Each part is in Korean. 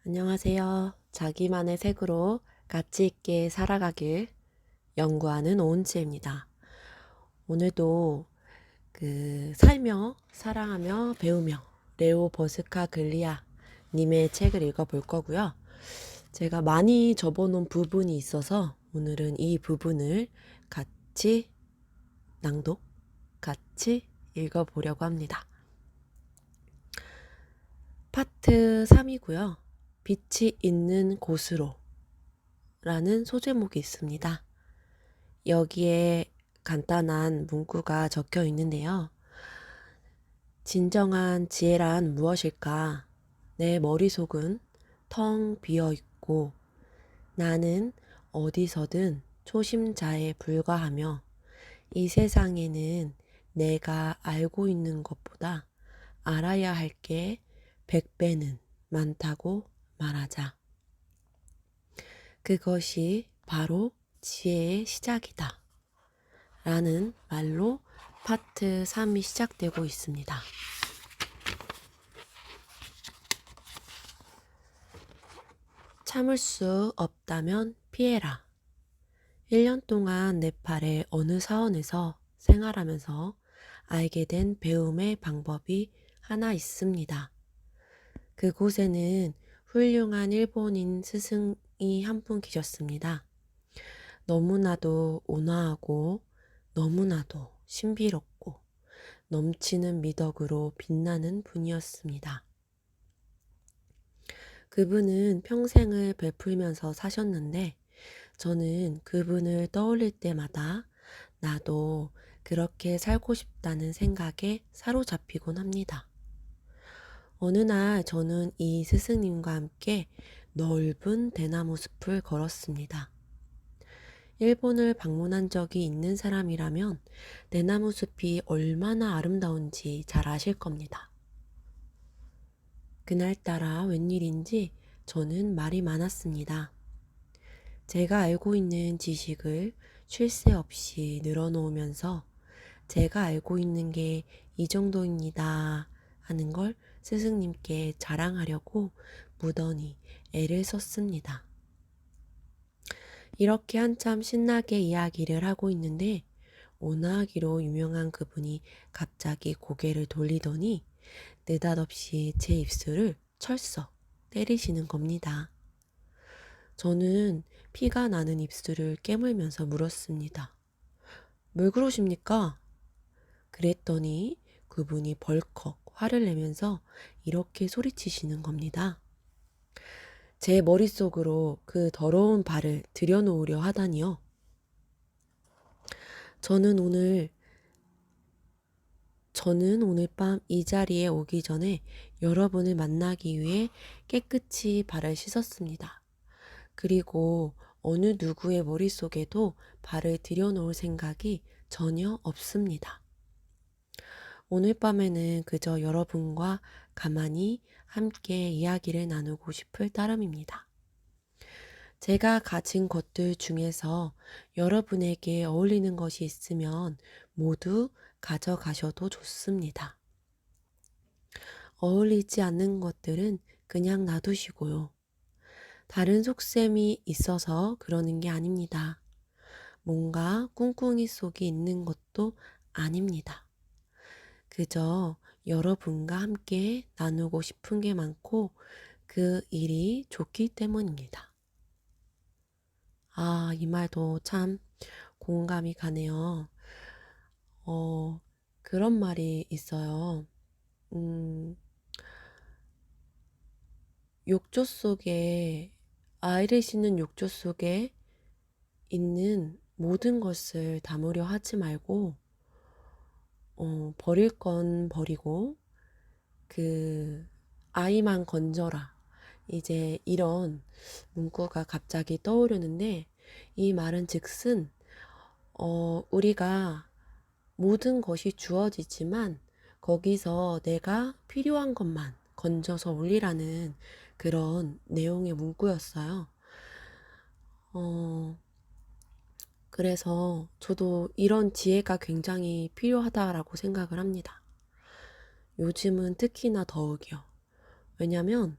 안녕하세요. 자기만의 색으로 가치 있게 살아가길 연구하는 오은지입니다. 오늘도 살며 사랑하며 배우며 레오 버스카글리아 님의 책을 읽어볼 거고요. 제가 많이 접어놓은 부분이 있어서 오늘은 이 부분을 같이 낭독, 같이 읽어보려고 합니다. 파트 3이고요. 빛이 있는 곳으로 라는 소제목이 있습니다. 여기에 간단한 문구가 적혀 있는데요. 진정한 지혜란 무엇일까? 내 머릿속은 텅 비어 있고 나는 어디서든 초심자에 불과하며 이 세상에는 내가 알고 있는 것보다 알아야 할 게 100배는 많다고 말하자. 그것이 바로 지혜의 시작이다. 라는 말로 파트 3이 시작되고 있습니다. 참을 수 없다면 피해라. 1년 동안 네팔의 어느 사원에서 생활하면서 알게 된 배움의 방법이 하나 있습니다. 그곳에는 훌륭한 일본인 스승이 한 분 계셨습니다. 너무나도 온화하고 너무나도 신비롭고 넘치는 미덕으로 빛나는 분이었습니다. 그분은 평생을 베풀면서 사셨는데 저는 그분을 떠올릴 때마다 나도 그렇게 살고 싶다는 생각에 사로잡히곤 합니다. 어느 날 저는 이 스승님과 함께 넓은 대나무 숲을 걸었습니다. 일본을 방문한 적이 있는 사람이라면 대나무 숲이 얼마나 아름다운지 잘 아실 겁니다. 그날따라 웬일인지 저는 말이 많았습니다. 제가 알고 있는 지식을 쉴 새 없이 늘어놓으면서 제가 알고 있는 게 이 정도입니다 하는 걸 스승님께 자랑하려고 무던히 애를 썼습니다. 이렇게 한참 신나게 이야기를 하고 있는데 온화하기로 유명한 그분이 갑자기 고개를 돌리더니 느닷없이 제 입술을 철썩 때리시는 겁니다. 저는 피가 나는 입술을 깨물면서 물었습니다. 왜 그러십니까? 그랬더니 그분이 벌컥 화를 내면서 이렇게 소리치시는 겁니다. 제 머릿속으로 그 더러운 발을 들여놓으려 하다니요. 저는 오늘 밤 이 자리에 오기 전에 여러분을 만나기 위해 깨끗이 발을 씻었습니다. 그리고 어느 누구의 머릿속에도 발을 들여놓을 생각이 전혀 없습니다. 오늘 밤에는 그저 여러분과 가만히 함께 이야기를 나누고 싶을 따름입니다. 제가 가진 것들 중에서 여러분에게 어울리는 것이 있으면 모두 가져가셔도 좋습니다. 어울리지 않는 것들은 그냥 놔두시고요. 다른 속셈이 있어서 그러는 게 아닙니다. 뭔가 꿍꿍이 속에 있는 것도 아닙니다. 그저 여러분과 함께 나누고 싶은 게 많고 그 일이 좋기 때문입니다. 이 말도 참 공감이 가네요. 그런 말이 있어요. 욕조 속에, 아이를 싣는 욕조 속에 있는 모든 것을 담으려 하지 말고, 버릴 건 버리고, 아이만 건져라. 이제 이런 문구가 갑자기 떠오르는데, 이 말은 즉슨, 우리가 모든 것이 주어지지만, 거기서 내가 필요한 것만 건져서 올리라는 그런 내용의 문구였어요. 그래서 저도 이런 지혜가 굉장히 필요하다라고 생각을 합니다. 요즘은 특히나 더욱이요. 왜냐면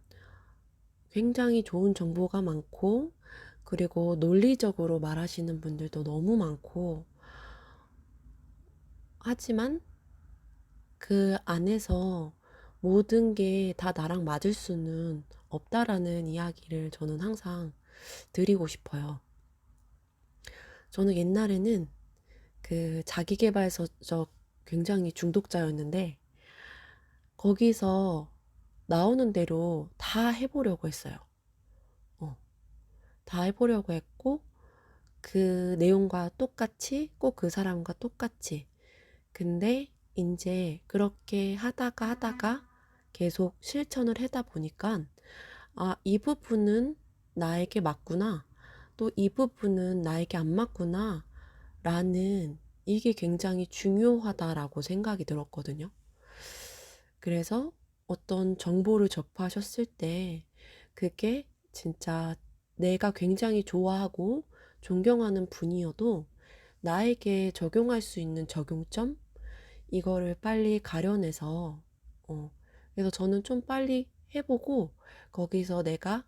굉장히 좋은 정보가 많고, 그리고 논리적으로 말하시는 분들도 너무 많고, 하지만 그 안에서 모든 게 다 나랑 맞을 수는 없다라는 이야기를 저는 항상 드리고 싶어요. 저는 옛날에는 그 자기계발서적 굉장히 중독자였는데, 거기서 나오는 대로 다 해보려고 했어요. 어, 다 해보려고 했고, 그 내용과 똑같이, 꼭 그 사람과 똑같이. 근데 이제 그렇게 하다가 계속 실천을 하다 보니까, 아, 이 부분은 나에게 맞구나. 또 이 부분은 나에게 안 맞구나. 라는 이게 굉장히 중요하다라고 생각이 들었거든요. 그래서 어떤 정보를 접하셨을 때 그게 진짜 내가 굉장히 좋아하고 존경하는 분이어도 나에게 적용할 수 있는 적용점? 이거를 빨리 가려내서, 그래서 저는 좀 빨리 해보고 거기서 내가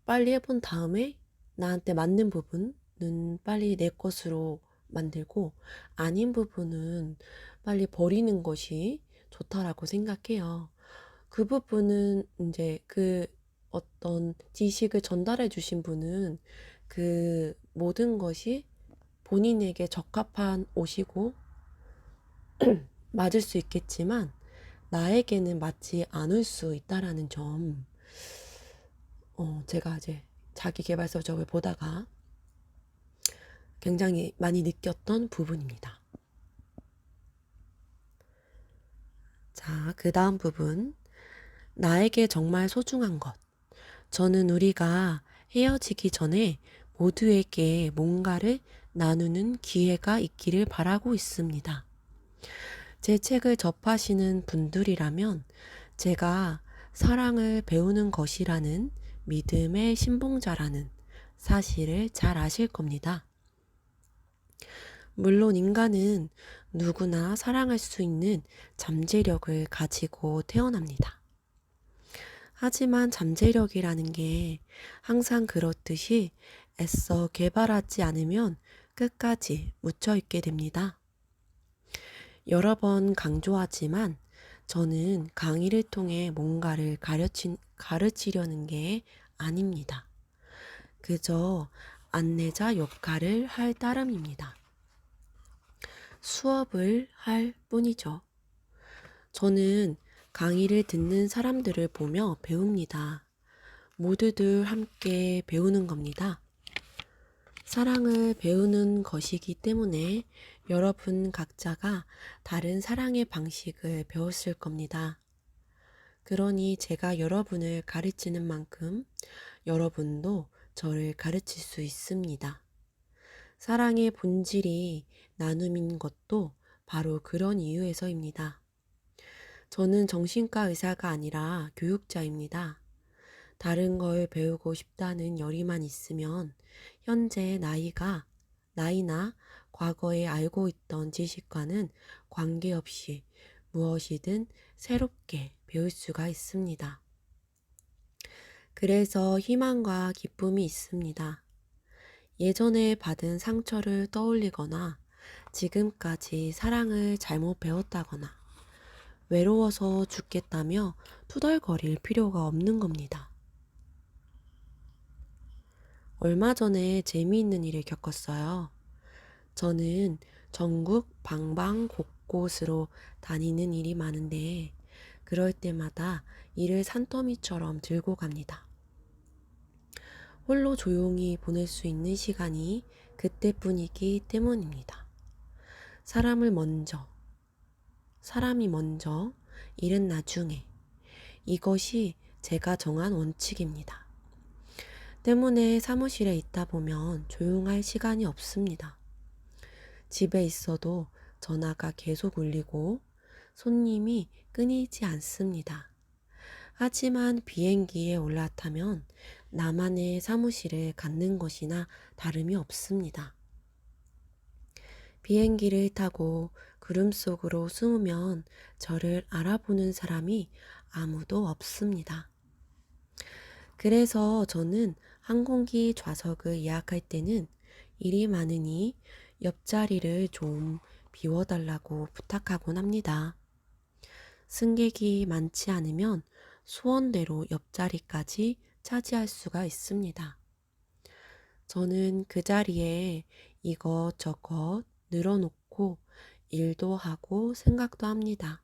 빨리 해본 다음에 나한테 맞는 부분은 빨리 내 것으로 만들고 아닌 부분은 빨리 버리는 것이 좋다라고 생각해요. 그 부분은 이제 그 어떤 지식을 전달해 주신 분은 그 모든 것이 본인에게 적합한 옷이고 맞을 수 있겠지만 나에게는 맞지 않을 수 있다라는 점, 제가 이제 자기계발서적을 보다가 굉장히 많이 느꼈던 부분입니다. 자, 그 다음 부분. 나에게 정말 소중한 것. 저는 우리가 헤어지기 전에 모두에게 뭔가를 나누는 기회가 있기를 바라고 있습니다. 제 책을 접하시는 분들이라면 제가 사랑을 배우는 것이라는 믿음의 신봉자라는 사실을 잘 아실 겁니다. 물론 인간은 누구나 사랑할 수 있는 잠재력을 가지고 태어납니다. 하지만 잠재력이라는 게 항상 그렇듯이 애써 개발하지 않으면 끝까지 묻혀 있게 됩니다. 여러 번 강조하지만 저는 강의를 통해 뭔가를 가르치려는 게 아닙니다. 그저 안내자 역할을 할 따름입니다. 수업을 할 뿐이죠. 저는 강의를 듣는 사람들을 보며 배웁니다. 모두들 함께 배우는 겁니다. 사랑을 배우는 것이기 때문에 여러분 각자가 다른 사랑의 방식을 배웠을 겁니다. 그러니 제가 여러분을 가르치는 만큼 여러분도 저를 가르칠 수 있습니다. 사랑의 본질이 나눔인 것도 바로 그런 이유에서입니다. 저는 정신과 의사가 아니라 교육자입니다. 다른 걸 배우고 싶다는 열의만 있으면 현재 나이나 과거에 알고 있던 지식과는 관계없이 무엇이든 새롭게 배울 수가 있습니다. 그래서 희망과 기쁨이 있습니다. 예전에 받은 상처를 떠올리거나 지금까지 사랑을 잘못 배웠다거나 외로워서 죽겠다며 투덜거릴 필요가 없는 겁니다. 얼마 전에 재미있는 일을 겪었어요. 저는 전국 방방 곳곳으로 다니는 일이 많은데 그럴 때마다 일을 산더미처럼 들고 갑니다. 홀로 조용히 보낼 수 있는 시간이 그때뿐이기 때문입니다. 사람이 먼저, 일은 나중에. 이것이 제가 정한 원칙입니다. 때문에 사무실에 있다 보면 조용할 시간이 없습니다. 집에 있어도 전화가 계속 울리고 손님이 끊이지 않습니다. 하지만 비행기에 올라타면 나만의 사무실을 갖는 것이나 다름이 없습니다. 비행기를 타고 구름 속으로 숨으면 저를 알아보는 사람이 아무도 없습니다. 그래서 저는 항공기 좌석을 예약할 때는 일이 많으니 옆자리를 좀 비워달라고 부탁하곤 합니다. 승객이 많지 않으면 소원대로 옆자리까지 차지할 수가 있습니다. 저는 그 자리에 이것저것 늘어놓고 일도 하고 생각도 합니다.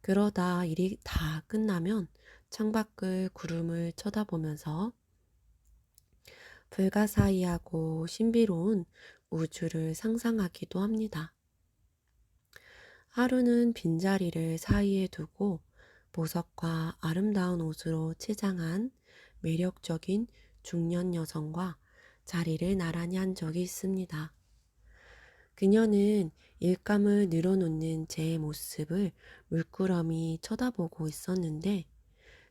그러다 일이 다 끝나면 창밖을 구름을 쳐다보면서 불가사의하고 신비로운 우주를 상상하기도 합니다. 하루는 빈자리를 사이에 두고 보석과 아름다운 옷으로 치장한 매력적인 중년 여성과 자리를 나란히 한 적이 있습니다. 그녀는 일감을 늘어놓는 제 모습을 물끄러미 쳐다보고 있었는데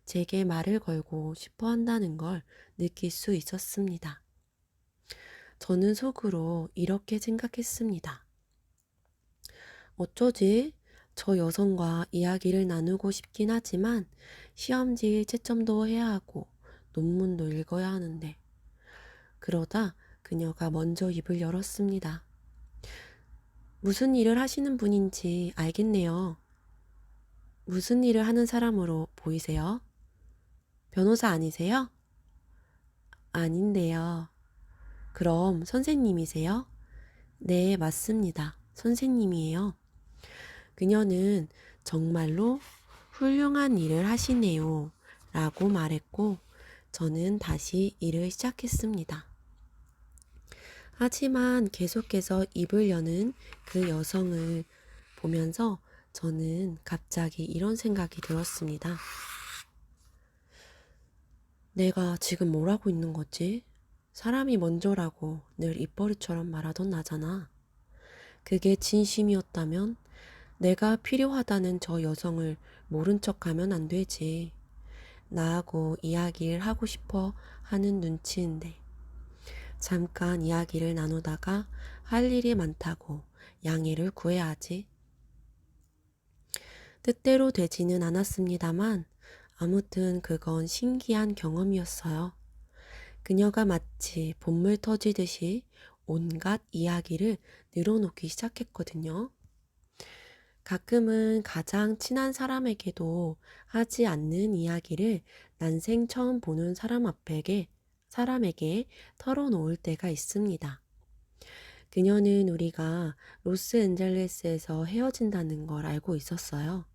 제게 말을 걸고 싶어 한다는 걸 느낄 수 있었습니다. 저는 속으로 이렇게 생각했습니다. 어쩌지? 저 여성과 이야기를 나누고 싶긴 하지만 시험지 채점도 해야 하고 논문도 읽어야 하는데. 그러다 그녀가 먼저 입을 열었습니다. 무슨 일을 하시는 분인지 알겠네요. 무슨 일을 하는 사람으로 보이세요? 변호사 아니세요? 아닌데요. 그럼 선생님이세요? 네, 맞습니다. 선생님이에요. 그녀는 정말로 훌륭한 일을 하시네요. 라고 말했고, 저는 다시 일을 시작했습니다. 하지만 계속해서 입을 여는 그 여성을 보면서 저는 갑자기 이런 생각이 들었습니다. 내가 지금 뭘 하고 있는 거지? 사람이 먼저라고 늘 입버릇처럼 말하던 나잖아. 그게 진심이었다면 내가 필요하다는 저 여성을 모른 척하면 안 되지. 나하고 이야기를 하고 싶어 하는 눈치인데. 잠깐 이야기를 나누다가 할 일이 많다고 양해를 구해야 하지. 뜻대로 되지는 않았습니다만 아무튼 그건 신기한 경험이었어요. 그녀가 마치 본물 터지듯이 온갖 이야기를 늘어놓기 시작했거든요. 가끔은 가장 친한 사람에게도 하지 않는 이야기를 난생 처음 보는 사람에게 털어놓을 때가 있습니다. 그녀는 우리가 로스앤젤레스에서 헤어진다는 걸 알고 있었어요.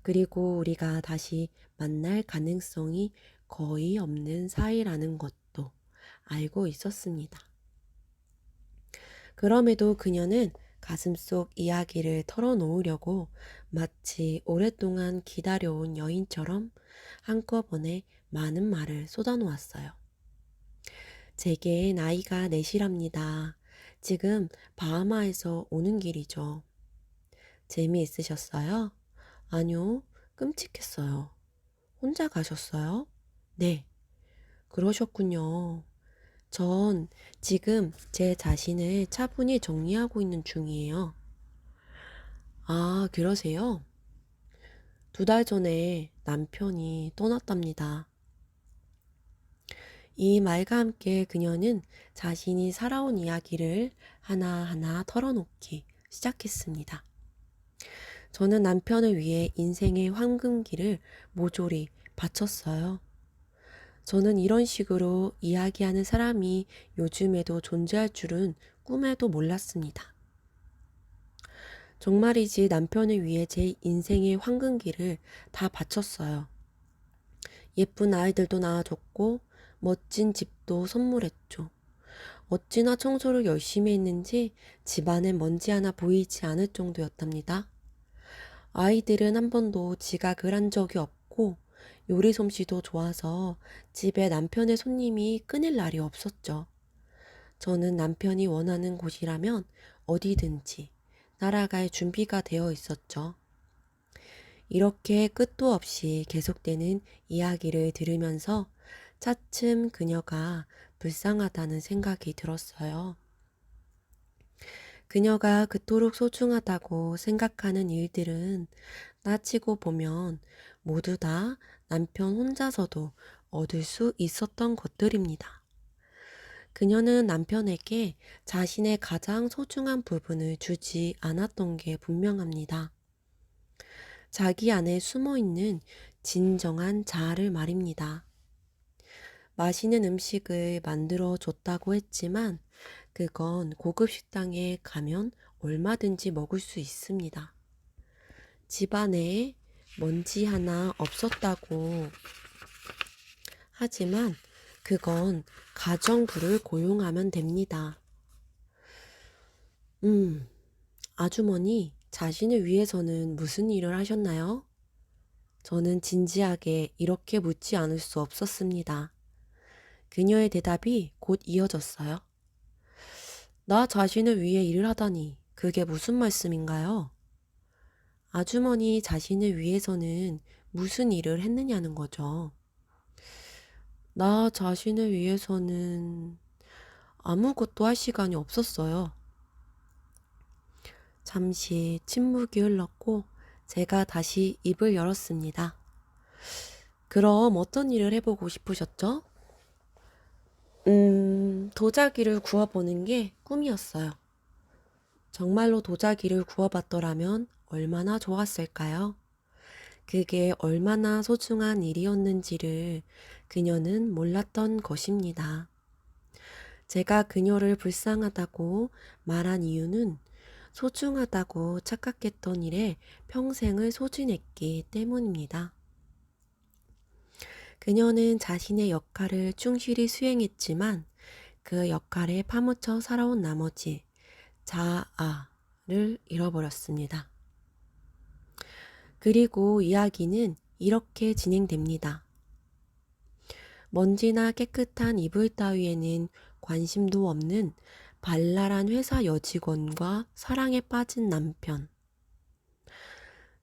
그리고 우리가 다시 만날 가능성이 거의 없는 사이라는 것도 알고 있었습니다. 그럼에도 그녀는 가슴속 이야기를 털어놓으려고 마치 오랫동안 기다려온 여인처럼 한꺼번에 많은 말을 쏟아놓았어요. 제게 나이가 넷이랍니다. 지금 바하마에서 오는 길이죠. 재미있으셨어요? 아니요, 끔찍했어요. 혼자 가셨어요? 네, 그러셨군요. 전 지금 제 자신을 차분히 정리하고 있는 중이에요. 아, 그러세요? 2달 전에 남편이 떠났답니다. 이 말과 함께 그녀는 자신이 살아온 이야기를 하나하나 털어놓기 시작했습니다. 저는 남편을 위해 인생의 황금기를 모조리 바쳤어요. 저는 이런 식으로 이야기하는 사람이 요즘에도 존재할 줄은 꿈에도 몰랐습니다. 정말이지 남편을 위해 제 인생의 황금기를 다 바쳤어요. 예쁜 아이들도 낳아줬고 멋진 집도 선물했죠. 어찌나 청소를 열심히 했는지 집안에 먼지 하나 보이지 않을 정도였답니다. 아이들은 한 번도 지각을 한 적이 없고 요리 솜씨도 좋아서 집에 남편의 손님이 끊일 날이 없었죠. 저는 남편이 원하는 곳이라면 어디든지 날아갈 준비가 되어 있었죠. 이렇게 끝도 없이 계속되는 이야기를 들으면서 차츰 그녀가 불쌍하다는 생각이 들었어요. 그녀가 그토록 소중하다고 생각하는 일들은 따지고 보면 모두 다 남편 혼자서도 얻을 수 있었던 것들입니다. 그녀는 남편에게 자신의 가장 소중한 부분을 주지 않았던 게 분명합니다. 자기 안에 숨어 있는 진정한 자아를 말입니다. 맛있는 음식을 만들어 줬다고 했지만 그건 고급 식당에 가면 얼마든지 먹을 수 있습니다. 집안에 먼지 하나 없었다고 하지만 그건 가정부를 고용하면 됩니다. 음, 아주머니, 자신을 위해서는 무슨 일을 하셨나요? 저는 진지하게 이렇게 묻지 않을 수 없었습니다. 그녀의 대답이 곧 이어졌어요. 나 자신을 위해 일을 하다니, 그게 무슨 말씀인가요? 아주머니 자신을 위해서는 무슨 일을 했느냐는 거죠. 나 자신을 위해서는 아무것도 할 시간이 없었어요. 잠시 침묵이 흘렀고 제가 다시 입을 열었습니다. 그럼 어떤 일을 해보고 싶으셨죠? 도자기를 구워보는 게 꿈이었어요. 정말로 도자기를 구워봤더라면 얼마나 좋았을까요? 그게 얼마나 소중한 일이었는지를 그녀는 몰랐던 것입니다. 제가 그녀를 불쌍하다고 말한 이유는 소중하다고 착각했던 일에 평생을 소진했기 때문입니다. 그녀는 자신의 역할을 충실히 수행했지만 그 역할에 파묻혀 살아온 나머지 자아를 잃어버렸습니다. 그리고 이야기는 이렇게 진행됩니다. 먼지나 깨끗한 이불 따위에는 관심도 없는 발랄한 회사 여직원과 사랑에 빠진 남편.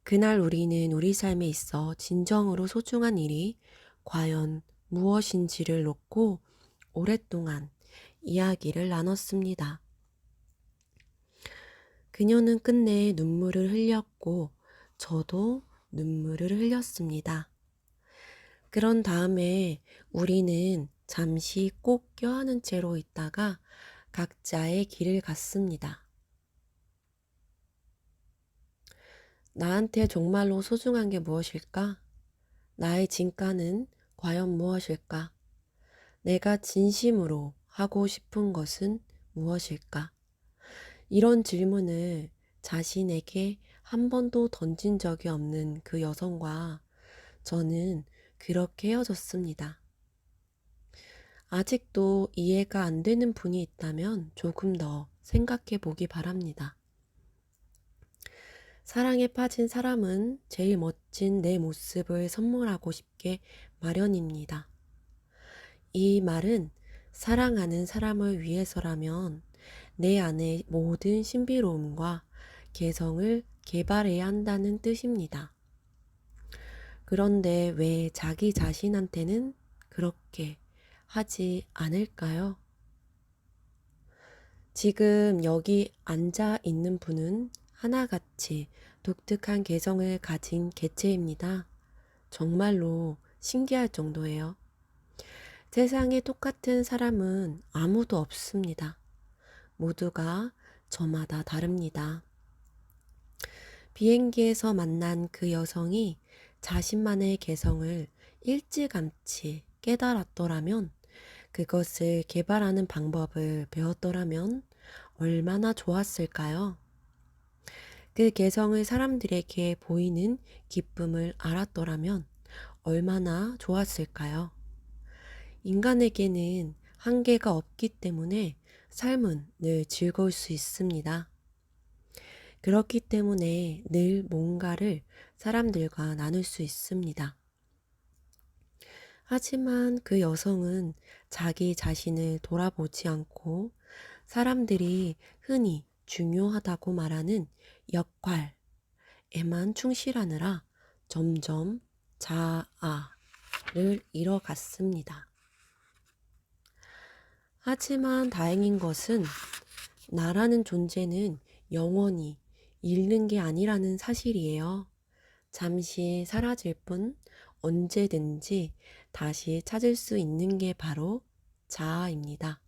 그날 우리는 우리 삶에 있어 진정으로 소중한 일이 과연 무엇인지를 놓고 오랫동안 이야기를 나눴습니다. 그녀는 끝내 눈물을 흘렸고 저도 눈물을 흘렸습니다. 그런 다음에 우리는 잠시 꼭 껴안은 채로 있다가 각자의 길을 갔습니다. 나한테 정말로 소중한 게 무엇일까? 나의 진가는 과연 무엇일까? 내가 진심으로 하고 싶은 것은 무엇일까? 이런 질문을 자신에게 한 번도 던진 적이 없는 그 여성과 저는 그렇게 헤어졌습니다. 아직도 이해가 안 되는 분이 있다면 조금 더 생각해 보기 바랍니다. 사랑에 빠진 사람은 제일 멋진 내 모습을 선물하고 싶게 마련입니다. 이 말은 사랑하는 사람을 위해서라면 내 안의 모든 신비로움과 개성을 개발해야 한다는 뜻입니다. 그런데 왜 자기 자신한테는 그렇게 하지 않을까요? 지금 여기 앉아 있는 분은 하나같이 독특한 개성을 가진 개체입니다. 정말로 신기할 정도예요. 세상에 똑같은 사람은 아무도 없습니다. 모두가 저마다 다릅니다. 비행기에서 만난 그 여성이 자신만의 개성을 일찌감치 깨달았더라면, 그것을 개발하는 방법을 배웠더라면 얼마나 좋았을까요? 그 개성을 사람들에게 보이는 기쁨을 알았더라면 얼마나 좋았을까요? 인간에게는 한계가 없기 때문에 삶은 늘 즐거울 수 있습니다. 그렇기 때문에 늘 뭔가를 사람들과 나눌 수 있습니다. 하지만 그 여성은 자기 자신을 돌아보지 않고 사람들이 흔히 중요하다고 말하는 역할에만 충실하느라 점점 자아를 잃어갔습니다. 하지만 다행인 것은 나라는 존재는 영원히 잃는 게 아니라는 사실이에요. 잠시 사라질 뿐 언제든지 다시 찾을 수 있는 게 바로 자아입니다.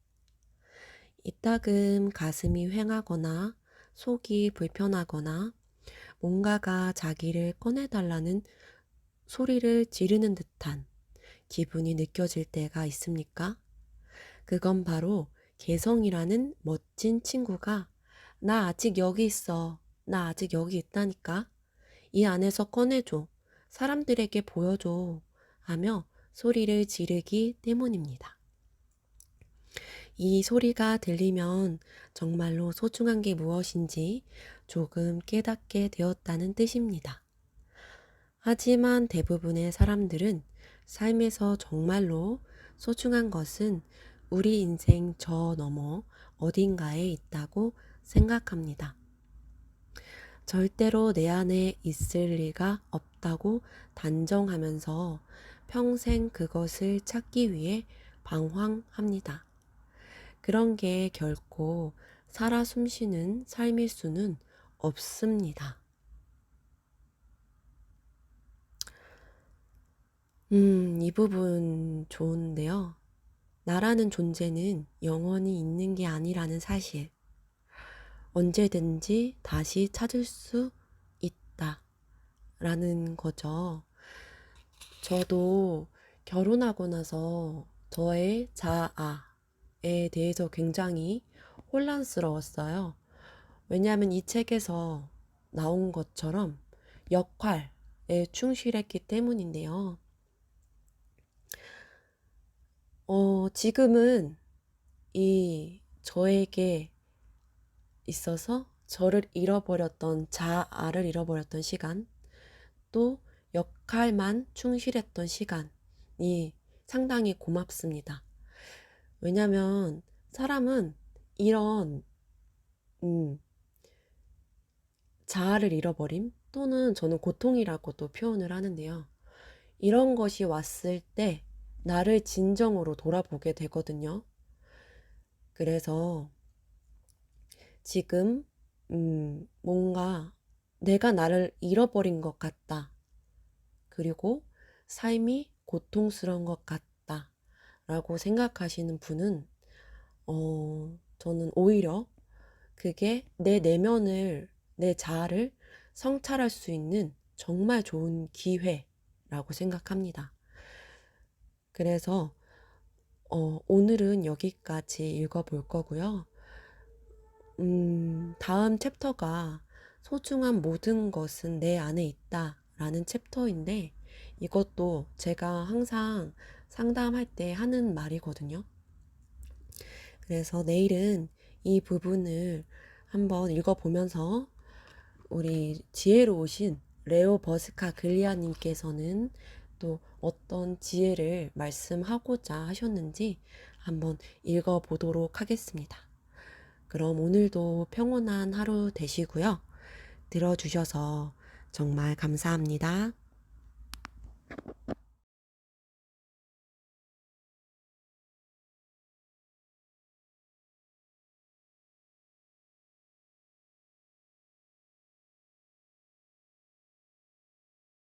이따금 가슴이 휑하거나 속이 불편하거나 뭔가가 자기를 꺼내달라는 소리를 지르는 듯한 기분이 느껴질 때가 있습니까? 그건 바로 개성이라는 멋진 친구가 나 아직 여기 있어. 나 아직 여기 있다니까. 이 안에서 꺼내줘. 사람들에게 보여줘. 하며 소리를 지르기 때문입니다. 이 소리가 들리면 정말로 소중한 게 무엇인지 조금 깨닫게 되었다는 뜻입니다. 하지만 대부분의 사람들은 삶에서 정말로 소중한 것은 우리 인생 저 너머 어딘가에 있다고 생각합니다. 절대로 내 안에 있을 리가 없다고 단정하면서 평생 그것을 찾기 위해 방황합니다. 그런 게 결코 살아 숨쉬는 삶일 수는 없습니다. 이 부분 좋은데요. 나라는 존재는 영원히 있는 게 아니라는 사실. 언제든지 다시 찾을 수 있다. 라는 거죠. 저도 결혼하고 나서 저의 자아에 대해서 굉장히 혼란스러웠어요. 왜냐하면 이 책에서 나온 것처럼 역할에 충실했기 때문인데요. 지금은 이 저에게 있어서 저를 잃어버렸던 자아를 잃어버렸던 시간, 또 역할만 충실했던 시간이 상당히 고맙습니다. 왜냐면 사람은 이런 음, 자아를 잃어버림 또는 저는 고통이라고도 표현을 하는데요. 이런 것이 왔을 때 나를 진정으로 돌아보게 되거든요. 그래서 지금 뭔가 내가 나를 잃어버린 것 같다. 그리고 삶이 고통스러운 것 같다. 라고 생각하시는 분은 저는 오히려 그게 내 내면을, 내 자아를 성찰할 수 있는 정말 좋은 기회라고 생각합니다. 그래서 오늘은 여기까지 읽어볼 거고요. 다음 챕터가 소중한 모든 것은 내 안에 있다 라는 챕터인데 이것도 제가 항상 상담할 때 하는 말이거든요. 그래서 내일은 이 부분을 한번 읽어보면서 우리 지혜로우신 레오 버스카 글리아님께서는 또 어떤 지혜를 말씀하고자 하셨는지 한번 읽어보도록 하겠습니다. 그럼 오늘도 평온한 하루 되시고요. 들어주셔서 정말 감사합니다.